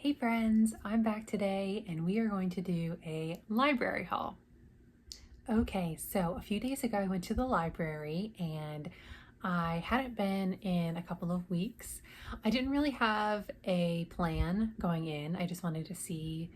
Hey friends, I'm back today and we are going to do a library haul. Okay, so a few days ago I went to the library and I hadn't been in a couple of weeks. I didn't really have a plan going in. I just wanted to see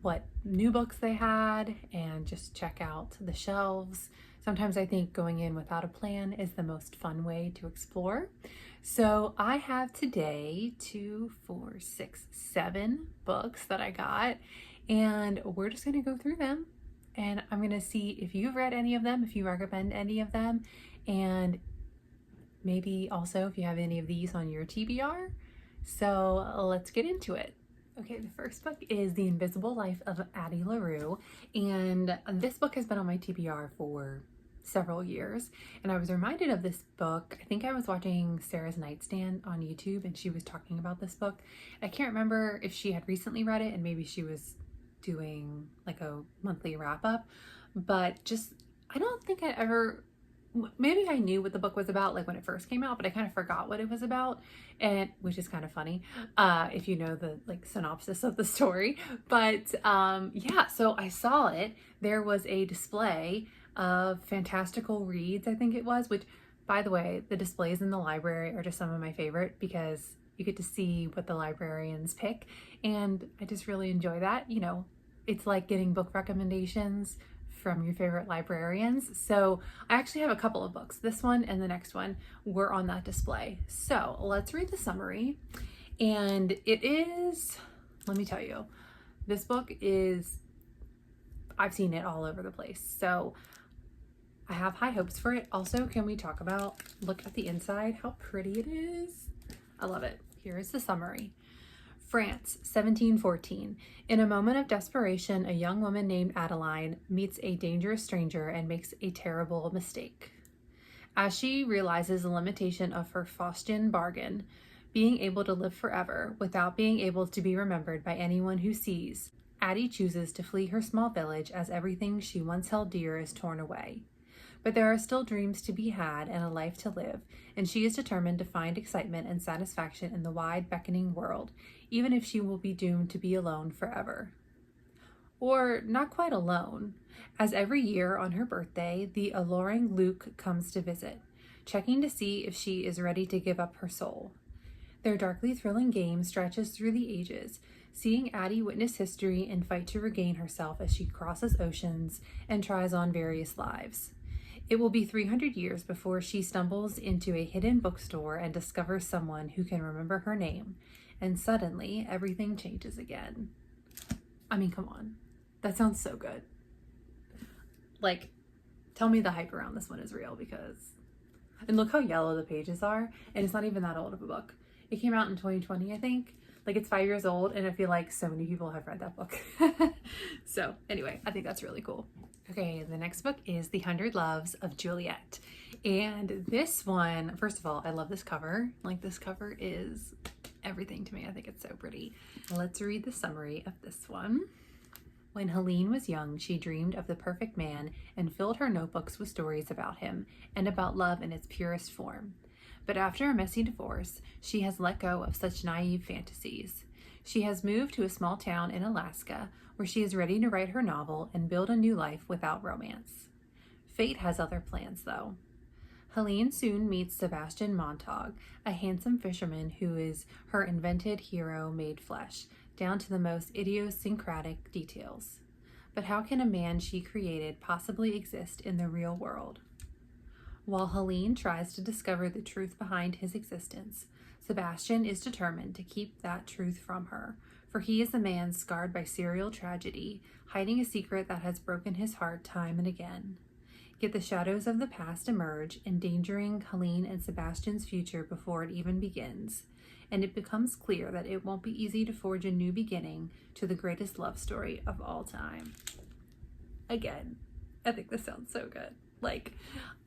what new books they had and just check out the shelves. Sometimes I think going in without a plan is the most fun way to explore. So I have today 7 books that I got, and we're just going to go through them. And I'm going to see if you've read any of them, if you recommend any of them, and maybe also if you have any of these on your TBR. So let's get into it. Okay, the first book is The Invisible Life of Addie LaRue, and this book has been on my TBR for several years, and I was reminded of this book. I think I was watching Sarah's Nightstand on YouTube and she was talking about this book. I can't remember if she had recently read it and maybe she was doing like a monthly wrap up, but just I don't think I ever, maybe I knew what the book was about like when it first came out, but I kind of forgot what it was about, and which is kind of funny if you know the like synopsis of the story. But yeah, so I saw it. There was a display of fantastical reads, I think it was, which by the way, the displays in the library are just some of my favorite because you get to see what the librarians pick, and I just really enjoy that. You know, it's like getting book recommendations from your favorite librarians. So I actually have a couple of books. This one and the next one were on that display. So let's read the summary. And it is, let me tell you, this book is, I've seen it all over the place. So I have high hopes for it. Also, can we talk about, look at the inside, how pretty it is. I love it. Here is the summary. France, 1714. In a moment of desperation, a young woman named Adeline meets a dangerous stranger and makes a terrible mistake. As she realizes the limitation of her Faustian bargain, being able to live forever without being able to be remembered by anyone who sees, Addie chooses to flee her small village as everything she once held dear is torn away. But there are still dreams to be had and a life to live, and she is determined to find excitement and satisfaction in the wide, beckoning world, even if she will be doomed to be alone forever. Or not quite alone, as every year on her birthday, the alluring Luke comes to visit, checking to see if she is ready to give up her soul. Their darkly thrilling game stretches through the ages, seeing Addie witness history and fight to regain herself as she crosses oceans and tries on various lives. It will be 300 years before she stumbles into a hidden bookstore and discovers someone who can remember her name, and suddenly everything changes again. I mean, come on. That sounds so good. Like, tell me the hype around this one is real because... And look how yellow the pages are, and it's not even that old of a book. It came out in 2020, I think. Like, it's 5 years old, and I feel like so many people have read that book. So, anyway, I think that's really cool. Okay, the next book is The 100 Loves of Juliet. And this one, first of all, I love this cover. Like, this cover is everything to me. I think it's so pretty. Let's read the summary of this one. When Helene was young, she dreamed of the perfect man and filled her notebooks with stories about him and about love in its purest form. But after a messy divorce, she has let go of such naive fantasies. She has moved to a small town in Alaska where she is ready to write her novel and build a new life without romance. Fate has other plans, though. Helene soon meets Sebastian Montague, a handsome fisherman who is her invented hero made flesh, down to the most idiosyncratic details. But how can a man she created possibly exist in the real world? While Helene tries to discover the truth behind his existence, Sebastian is determined to keep that truth from her, for he is a man scarred by serial tragedy, hiding a secret that has broken his heart time and again. Yet the shadows of the past emerge, endangering Helene and Sebastian's future before it even begins, and it becomes clear that it won't be easy to forge a new beginning to the greatest love story of all time. Again, I think this sounds so good. Like,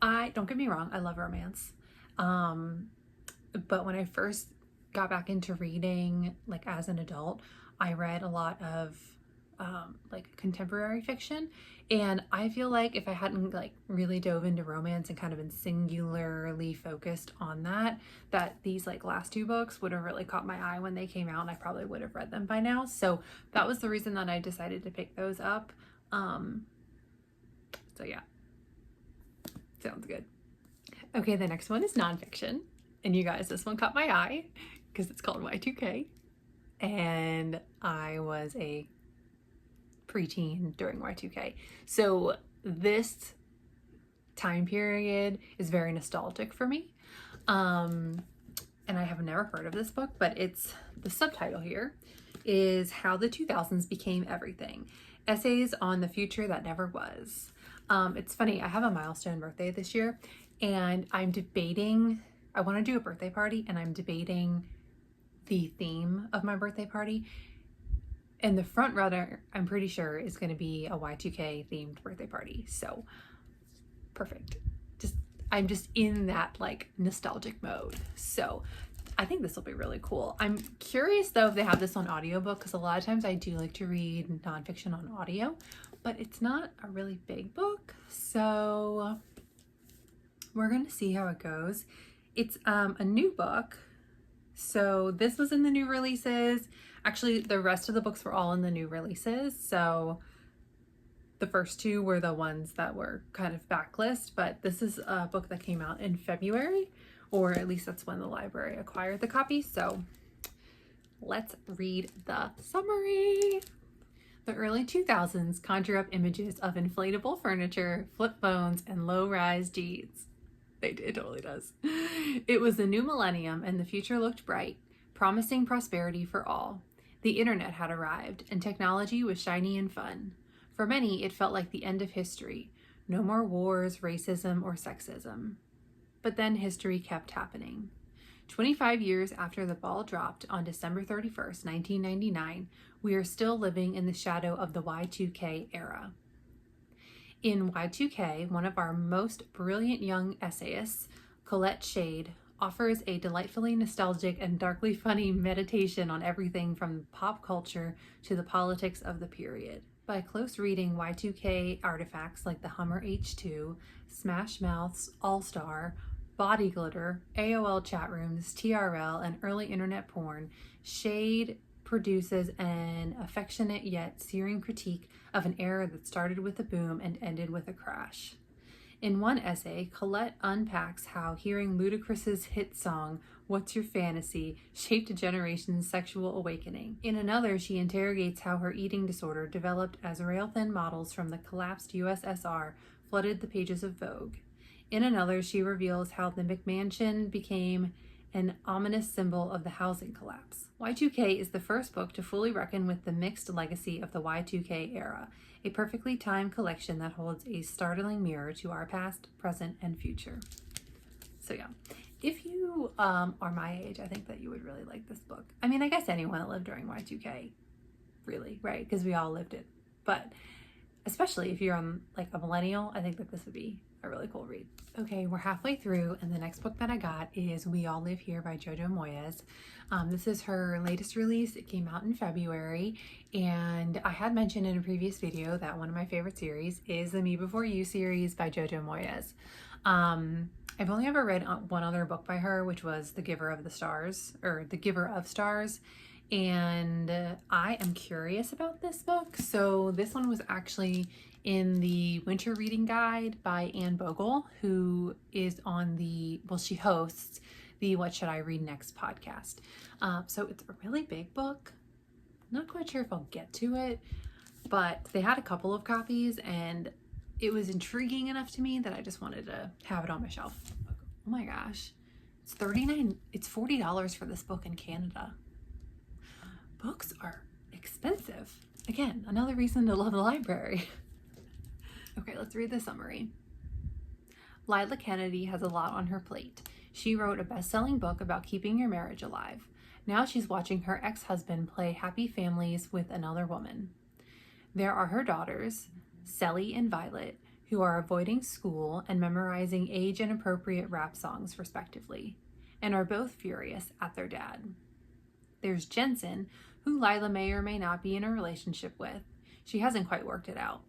don't get me wrong, I love romance. But when I first got back into reading, like as an adult, I read a lot of like contemporary fiction. And I feel like if I hadn't like really dove into romance and kind of been singularly focused on that these like last two books would have really caught my eye when they came out, and I probably would have read them by now. So that was the reason that I decided to pick those up. So yeah, sounds good. Okay, the next one is nonfiction. And you guys, this one caught my eye because it's called Y2K. And I was a preteen during Y2K. So this time period is very nostalgic for me. And I have never heard of this book, but it's the subtitle here is How the 2000s Became Everything. Essays on the Future That Never Was. It's funny, I have a milestone birthday this year, and I'm debating, I want to do a birthday party, and I'm debating the theme of my birthday party. And the front runner, I'm pretty sure, is going to be a Y2K themed birthday party. So perfect. I'm just in that like nostalgic mode. So I think this will be really cool. I'm curious though if they have this on audiobook, because a lot of times I do like to read nonfiction on audio, but it's not a really big book. So we're going to see how it goes. It's a new book. So this was in the new releases. Actually, the rest of the books were all in the new releases. So the first two were the ones that were kind of backlist, but this is a book that came out in February, or at least that's when the library acquired the copy. So let's read the summary. The early 2000s conjure up images of inflatable furniture, flip phones, and low-rise jeans. It totally does. It was the new millennium and the future looked bright, promising prosperity for all. The internet had arrived and technology was shiny and fun. For many, it felt like the end of history. No more wars, racism, or sexism. But then history kept happening. 25 years after the ball dropped on December 31st, 1999, we are still living in the shadow of the Y2K era. In Y2K, one of our most brilliant young essayists, Colette Shade, offers a delightfully nostalgic and darkly funny meditation on everything from pop culture to the politics of the period. By close reading Y2K artifacts like the Hummer H2, Smash Mouth's All-Star, Body Glitter, AOL chat rooms, TRL, and early internet porn, Shade produces an affectionate yet searing critique of an era that started with a boom and ended with a crash. In one essay, Colette unpacks how hearing Ludacris's hit song, What's Your Fantasy, shaped a generation's sexual awakening. In another, she interrogates how her eating disorder developed as rail-thin models from the collapsed USSR flooded the pages of Vogue. In another, she reveals how the McMansion became an ominous symbol of the housing collapse. Y2K is the first book to fully reckon with the mixed legacy of the Y2K era, a perfectly timed collection that holds a startling mirror to our past, present, and future. So yeah, if you are my age, I think that you would really like this book. I mean, I guess anyone that lived during Y2K, really, right? Because we all lived it. But especially if you're like a millennial, I think that this would be a really cool read. Okay, we're halfway through, and the next book that I got is We All Live Here by Jojo Moyes. This is her latest release. It came out in February, and I had mentioned in a previous video that one of my favorite series is the Me Before You series by Jojo Moyes. I've only ever read one other book by her, which was The Giver of the Stars, or The Giver of Stars, and I am curious about this book. So this one was actually in the winter reading guide by Anne Bogle, who is on she hosts the What Should I Read Next podcast. So it's a really big book. Not quite sure if I'll get to it, but they had a couple of copies and it was intriguing enough to me that I just wanted to have it on my shelf. Oh my gosh, it's $40 for this book in Canada. Books are expensive. Again, another reason to love the library. Okay, let's read the summary. Lila Kennedy has a lot on her plate. She wrote a best-selling book about keeping your marriage alive. Now she's watching her ex-husband play happy families with another woman. There are her daughters, Sally and Violet, who are avoiding school and memorizing age-inappropriate rap songs respectively, and are both furious at their dad. There's Jensen, who Lila may or may not be in a relationship with. she hasn't quite worked it out.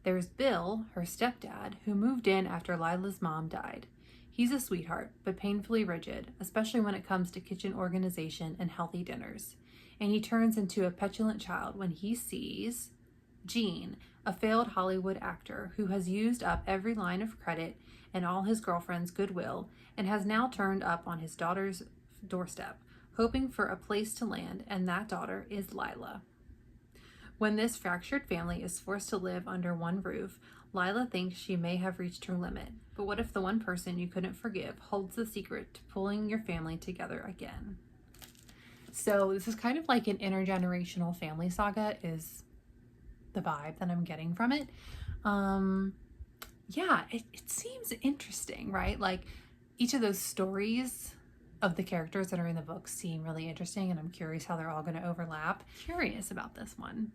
There's Bill, her stepdad, who moved in after Lila's mom died. He's a sweetheart, but painfully rigid, especially when it comes to kitchen organization and healthy dinners. And he turns into a petulant child when he sees Gene, a failed Hollywood actor who has used up every line of credit and all his girlfriend's goodwill and has now turned up on his daughter's doorstep, hoping for a place to land, and that daughter is Lila. When this fractured family is forced to live under one roof, Lila thinks she may have reached her limit. But what if the one person you couldn't forgive holds the secret to pulling your family together again? So this is kind of like an intergenerational family saga is the vibe that I'm getting from it. Yeah, it seems interesting, right? Like each of those stories of the characters that are in the book seem really interesting, and I'm curious how they're all going to overlap. Curious about this one.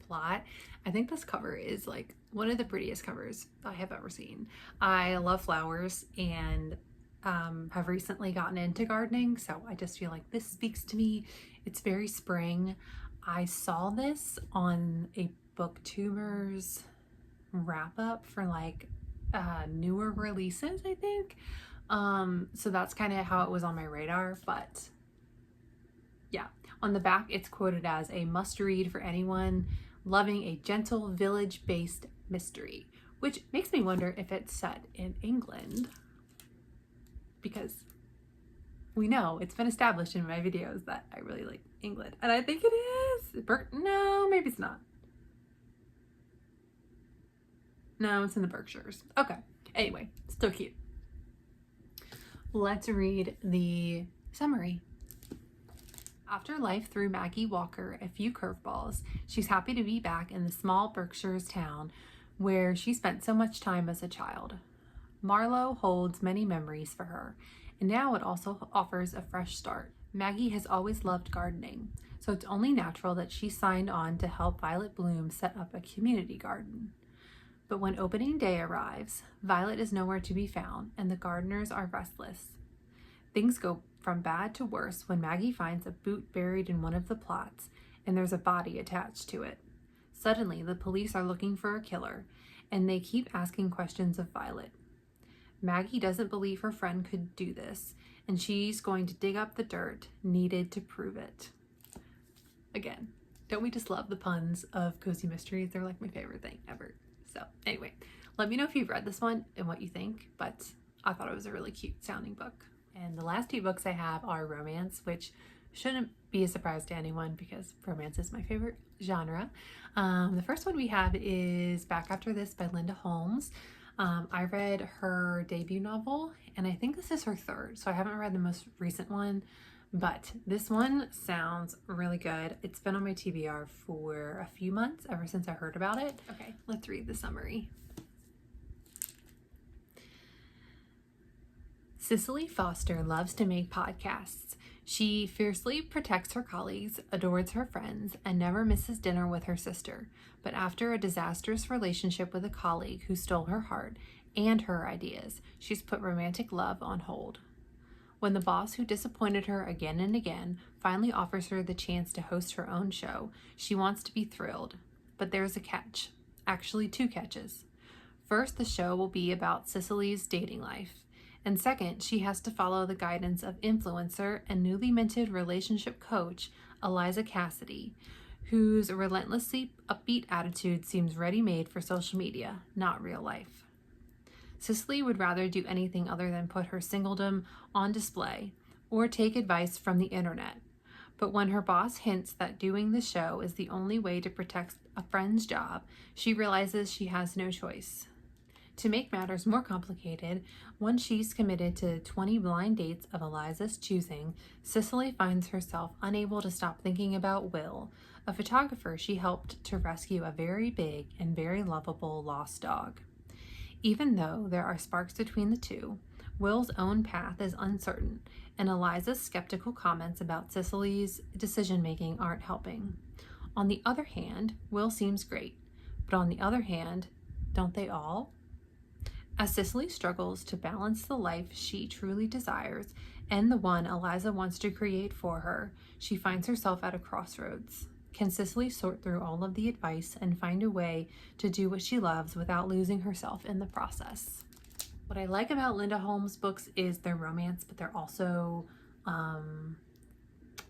Plot. I think this cover is like one of the prettiest covers I have ever seen. I love flowers and have recently gotten into gardening, so I just feel like this speaks to me. It's very spring. I saw this on a Booktubers wrap up for like newer releases, I think. So that's kind of how it was on my radar, but yeah. On the back, it's quoted as a must-read for anyone loving a gentle village-based mystery, which makes me wonder if it's set in England, because we know it's been established in my videos that I really like England, and I think it is. No, maybe it's not. No, it's in the Berkshires. Okay. Anyway, still cute. Let's read the summary. After life threw Maggie Walker a few curveballs, she's happy to be back in the small Berkshires town where she spent so much time as a child. Marlowe holds many memories for her, and now it also offers a fresh start. Maggie has always loved gardening, so it's only natural that she signed on to help Violet Bloom set up a community garden. But when opening day arrives, Violet is nowhere to be found, and the gardeners are restless. Things go from bad to worse when Maggie finds a boot buried in one of the plots, and there's a body attached to it. Suddenly, the police are looking for a killer, and they keep asking questions of Violet. Maggie doesn't believe her friend could do this, and she's going to dig up the dirt needed to prove it. Again, don't we just love the puns of cozy mysteries? They're like my favorite thing ever. So anyway, let me know if you've read this one and what you think, but I thought it was a really cute sounding book. And the last two books I have are romance, which shouldn't be a surprise to anyone because romance is my favorite genre. The first one we have is Back After This by Linda Holmes. I read her debut novel, and I think this is her third, so I haven't read the most recent one, but this one sounds really good. It's been on my TBR for a few months, ever since I heard about it. Okay, let's read the summary. Cicely Foster loves to make podcasts. She fiercely protects her colleagues, adores her friends, and never misses dinner with her sister. But after a disastrous relationship with a colleague who stole her heart and her ideas, she's put romantic love on hold. When the boss who disappointed her again and again finally offers her the chance to host her own show, she wants to be thrilled. But there's a catch. Actually, two catches. First, the show will be about Cicely's dating life. And second, she has to follow the guidance of influencer and newly minted relationship coach Eliza Cassidy, whose relentlessly upbeat attitude seems ready-made for social media, not real life. Cicely would rather do anything other than put her singledom on display or take advice from the internet. But when her boss hints that doing the show is the only way to protect a friend's job, she realizes she has no choice. To make matters more complicated, once she's committed to 20 blind dates of Eliza's choosing, Cicely finds herself unable to stop thinking about Will, a photographer she helped to rescue a very big and very lovable lost dog. Even though there are sparks between the two, Will's own path is uncertain, and Eliza's skeptical comments about Cicely's decision-making aren't helping. On the other hand, Will seems great, but on the other hand, don't they all? As Cicely struggles to balance the life she truly desires and the one Eliza wants to create for her, she finds herself at a crossroads. can Cicely sort through all of the advice and find a way to do what she loves without losing herself in the process. What I like about Linda Holmes books is their romance, but they're also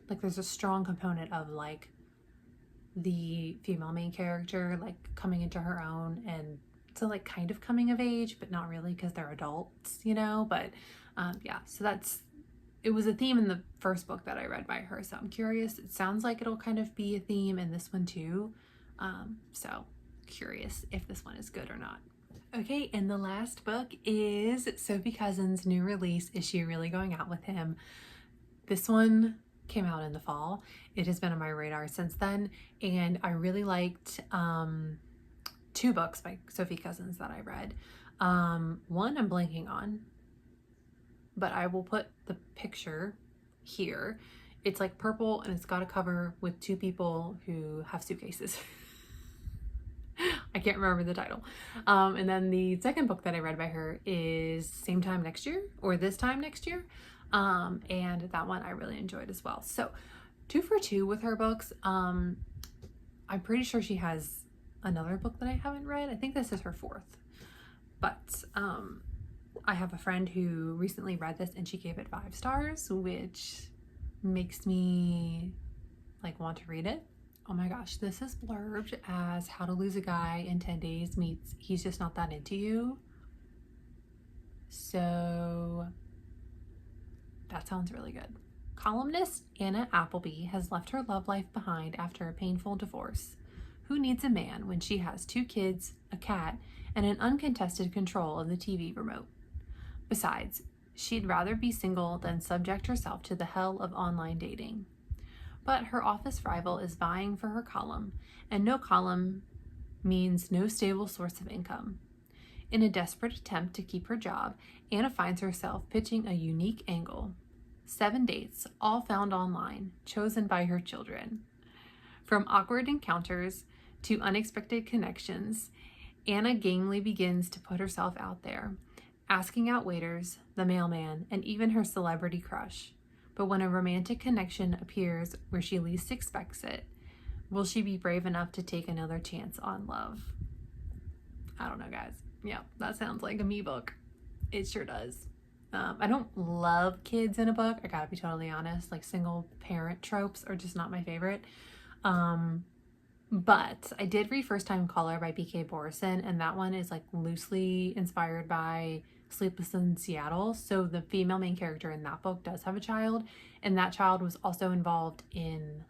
like there's a strong component of like the female main character like coming into her own, and so like kind of coming of age, but not really because they're adults, you know. But yeah, so it was a theme in the first book that I read by her, so I'm curious. It sounds like it'll kind of be a theme in this one too, so curious if this one is good or not. Okay, and the last book is Sophie Cousin's new release, Is She Really Going Out With Him? This one came out in the fall. It has been on my radar since then, and I really liked two books by Sophie Cousins that I read. One I'm blanking on, but I will put the picture here. It's like purple and it's got a cover with two people who have suitcases. I can't remember the title. And then the second book that I read by her is Same Time Next Year, or This Time Next Year. And that one I really enjoyed as well. So 2 for 2 with her books. I'm pretty sure she has another book that I haven't read. I think this is her 4th. But I have a friend who recently read this and she gave it 5 stars, which makes me like want to read it. Oh my gosh, this is blurbed as How to Lose a Guy in 10 Days meets He's Just Not That Into You. So that sounds really good. Columnist Anna Appleby has left her love life behind after a painful divorce. Who needs a man when she has 2 kids, a cat, and an uncontested control of the TV remote? Besides, she'd rather be single than subject herself to the hell of online dating. But her office rival is vying for her column, and no column means no stable source of income. In a desperate attempt to keep her job, Anna finds herself pitching a unique angle. 7 dates, all found online, chosen by her children. From awkward encounters to unexpected connections, Anna gamely begins to put herself out there, asking out waiters, the mailman, and even her celebrity crush. But when a romantic connection appears where she least expects it, will she be brave enough to take another chance on love? I don't know, guys. Yeah, that sounds like a me book. It sure does. I don't love kids in a book. I gotta be totally honest. Like single parent tropes are just not my favorite. But I did read First Time Caller by B.K. Borison, and that one is like loosely inspired by Sleepless in Seattle. So the female main character in that book does have a child, and that child was also involved in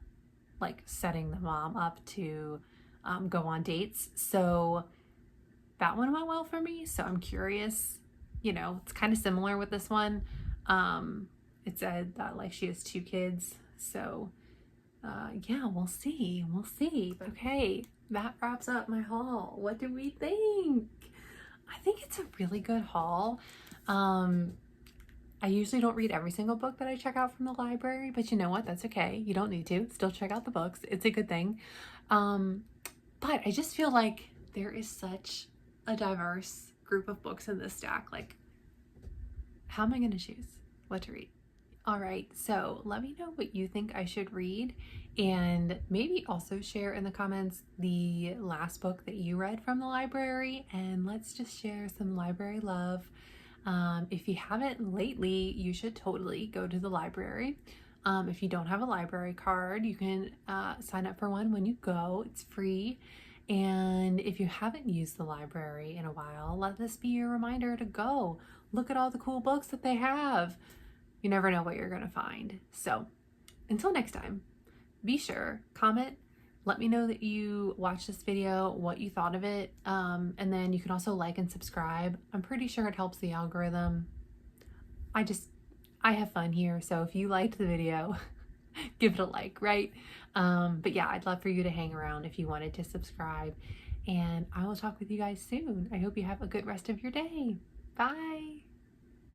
like setting the mom up to go on dates. So that one went well for me. So I'm curious, you know, it's kind of similar with this one. It said that like she has 2 kids. So yeah, we'll see. Okay, that wraps up my haul. What do we think? I think it's a really good haul. I usually don't read every single book that I check out from the library, but you know what? That's okay. You don't need to. Still check out the books. It's a good thing. But I just feel like there is such a diverse group of books in this stack. Like, how am I going to choose what to read? All right, so let me know what you think I should read, and maybe also share in the comments the last book that you read from the library, and let's just share some library love. If you haven't lately, you should totally go to the library. If you don't have a library card, you can sign up for one when you go. It's free. And if you haven't used the library in a while, let this be your reminder to go. Look at all the cool books that they have. You never know what you're going to find. So until next time, be sure, comment, let me know that you watched this video, what you thought of it, and then you can also like and subscribe. I'm pretty sure it helps the algorithm. I have fun here, so if you liked the video, give it a like, right? But yeah, I'd love for you to hang around if you wanted to subscribe, and I will talk with you guys soon. I hope you have a good rest of your day. Bye!